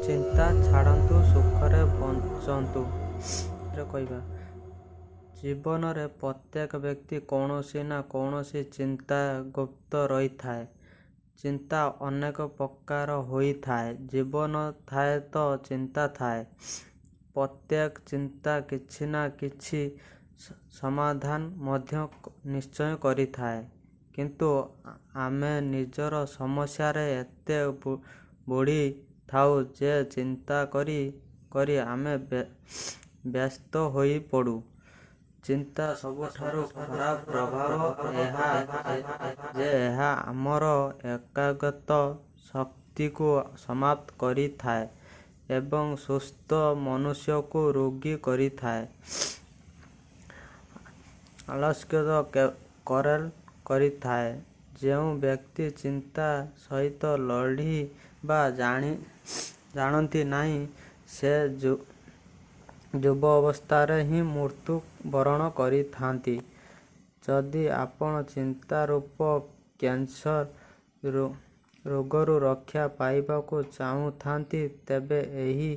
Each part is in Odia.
ଚିନ୍ତା ଛାଡ଼ନ୍ତୁ, ସୁଖରେ ବଞ୍ଚନ୍ତୁ। କହିବା ଜୀବନରେ ପ୍ରତ୍ୟେକ ବ୍ୟକ୍ତି କୌଣସି ନା କୌଣସି ଚିନ୍ତା ଗୁପ୍ତ ରହିଥାଏ। ଚିନ୍ତା ଅନେକ ପ୍ରକାର ହୋଇଥାଏ। ଜୀବନ ଥାଏ ତ ଚିନ୍ତା ଥାଏ। ପ୍ରତ୍ୟେକ ଚିନ୍ତା କିଛି ନା କିଛି ସମାଧାନ ମଧ୍ୟ ନିଶ୍ଚୟ କରିଥାଏ। କିନ୍ତୁ ଆମେ ନିଜର ସମସ୍ୟାରେ ଏତେ ବୁଡ଼ି ଥାଉ ଯେ ଚିନ୍ତା କରି କରି ଆମେ ବ୍ୟସ୍ତ ହୋଇ ପଡ଼ୁ। ଚିନ୍ତା ସବୁଠାରୁ ଖରାପ ପ୍ରଭାବ ଏହା ଯେ ଏହା ଆମର ଏକାଗ୍ରତା ଶକ୍ତିକୁ ସମାପ୍ତ କରିଥାଏ ଏବଂ ସୁସ୍ଥ ମନୁଷ୍ୟକୁ ରୋଗୀ କରିଥାଏ। ଆଳସ୍ୟ କରିଥାଏ। ଯେଉଁ ବ୍ୟକ୍ତି ଚିନ୍ତା ସହିତ ଲଢ଼ିବା ଜାଣନ୍ତି ନାହିଁ, ସେ ଯୁବ ଅବସ୍ଥାରେ ହିଁ ମୃତ୍ୟୁ ବରଣ କରିଥାନ୍ତି। ଯଦି ଆପଣ ଚିନ୍ତା ରୂପ କ୍ୟାନ୍ସର ରୋଗରୁ ରକ୍ଷା ପାଇବାକୁ ଚାହୁଁଥାନ୍ତି, ତେବେ ଏହି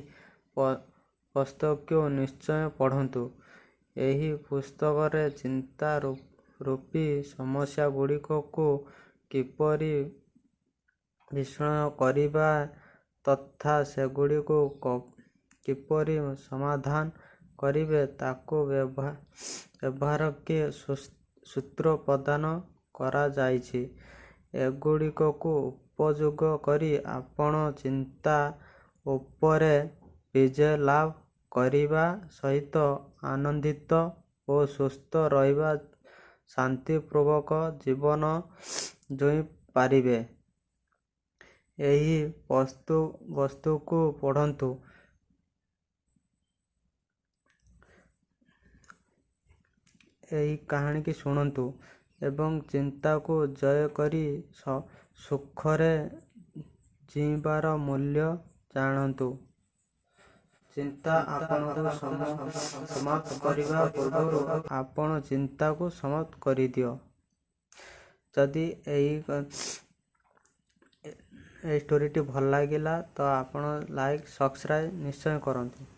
ପୁସ୍ତକକୁ ନିଶ୍ଚୟ ପଢ଼ନ୍ତୁ। ଏହି ପୁସ୍ତକରେ ଚିନ୍ତା ରୂପୀ ସମସ୍ୟାଗୁଡ଼ିକୁ କିପରି ବିଶ୍ଳେଷଣ କରିବା ତଥା ସେଗୁଡ଼ିକୁ କିପରି ସମାଧାନ କରିବେ ତାକୁ ବ୍ୟବହାରିକ ସୂତ୍ର ପ୍ରଦାନ କରାଯାଇଛି। ଏଗୁଡ଼ିକୁ ଉପଯୋଗ କରି ଆପଣ ଚିନ୍ତା ଉପରେ ବିଜୟ ଲାଭ କରିବା ସହିତ ଆନନ୍ଦିତ ଓ ସୁସ୍ଥ ରହିବା ଶାନ୍ତିପୂର୍ବକ ଜୀବନ ଜୀଇ ପାରିବେ। ଏହି ପୁସ୍ତକକୁ ପଢ଼ନ୍ତୁ, ଏହି କାହାଣୀକୁ ଶୁଣନ୍ତୁ ଏବଂ ଚିନ୍ତାକୁ ଜୟ କରି ସୁଖରେ ଜୀଇବାର ମୂଲ୍ୟ ଜାଣନ୍ତୁ। ଚିନ୍ତା ଆପଣଙ୍କୁ ସମାପ୍ତ କରିବା ପୂର୍ବରୁ ଆପଣ ଚିନ୍ତାକୁ ସମାପ୍ତ କରିଦିଅ। ଯଦି ଏହି ଷ୍ଟୋରିଟି ଭଲ ଲାଗିଲା ତ ଆପଣ ଲାଇକ୍ ସବସ୍କ୍ରାଇବ୍ ନିଶ୍ଚୟ କରନ୍ତୁ।